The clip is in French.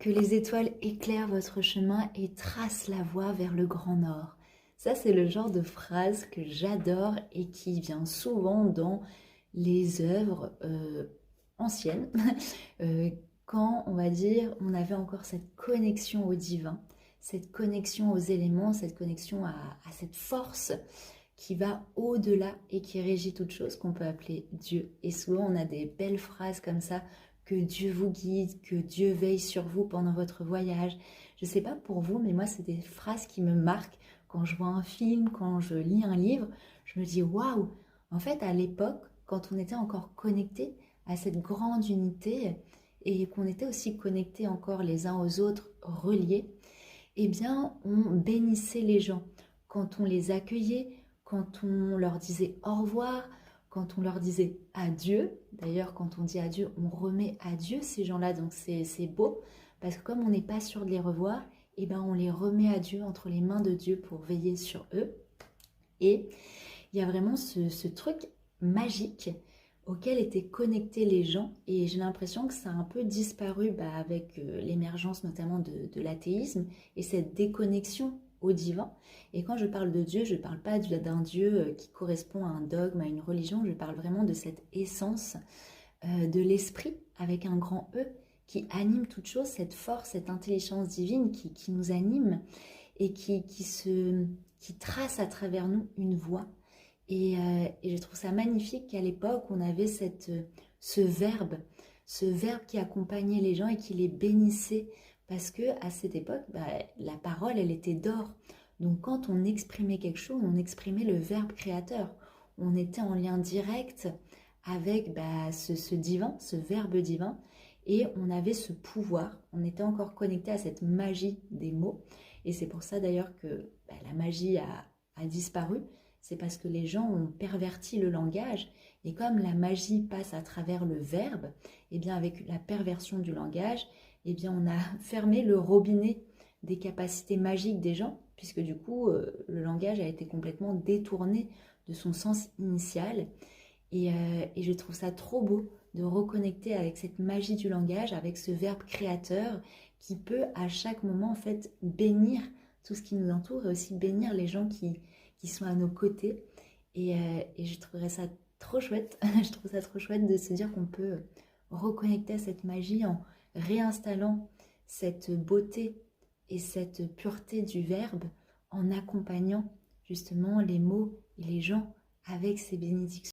que les étoiles éclairent votre chemin et tracent la voie vers le grand nord. Ça, c'est le genre de phrase que j'adore et qui vient souvent dans les œuvres anciennes, quand, on va dire, on avait encore cette connexion au divin, cette connexion aux éléments, cette connexion à cette force qui va au-delà et qui régit toute chose qu'on peut appeler Dieu. Et souvent, on a des belles phrases comme ça, que Dieu vous guide, que Dieu veille sur vous pendant votre voyage. Je ne sais pas pour vous, mais moi, c'est des phrases qui me marquent quand je vois un film, quand je lis un livre. Je me dis, waouh! En fait, à l'époque, quand on était encore connectés à cette grande unité et qu'on était aussi connectés encore les uns aux autres, reliés, eh bien, on bénissait les gens. Quand on les accueillait, quand on leur disait au revoir, quand on leur disait adieu. D'ailleurs, quand on dit adieu, on remet adieu ces gens-là, donc c'est beau, parce que comme on n'est pas sûr de les revoir, eh ben on les remet à Dieu entre les mains de Dieu pour veiller sur eux. Et il y a vraiment ce truc magique auquel étaient connectés les gens, et j'ai l'impression que ça a un peu disparu avec l'émergence notamment de l'athéisme et cette déconnexion au divin. Et quand je parle de Dieu, je ne parle pas d'un Dieu qui correspond à un dogme, à une religion, je parle vraiment de cette essence de l'esprit avec un grand E qui anime toute chose, cette force, cette intelligence divine qui nous anime et qui trace à travers nous une voie. Et je trouve ça magnifique qu'à l'époque, on avait ce verbe qui accompagnait les gens et qui les bénissait. Parce que à cette époque, la parole, elle était d'or. Donc quand on exprimait quelque chose, on exprimait le verbe créateur. On était en lien direct avec ce divin, ce verbe divin. Et on avait ce pouvoir. On était encore connecté à cette magie des mots. Et c'est pour ça d'ailleurs que la magie a disparu. C'est parce que les gens ont perverti le langage. Et comme la magie passe à travers le verbe, et bien avec la perversion du langage, et bien on a fermé le robinet des capacités magiques des gens, puisque du coup, le langage a été complètement détourné de son sens initial. Et je trouve ça trop beau de reconnecter avec cette magie du langage, avec ce verbe créateur qui peut à chaque moment en fait bénir tout ce qui nous entoure et aussi bénir les gens qui sont à nos côtés. Et je trouverais ça trop chouette. Je trouve ça trop chouette de se dire qu'on peut reconnecter à cette magie en réinstallant cette beauté et cette pureté du verbe en accompagnant justement les mots et les gens avec ces bénédictions.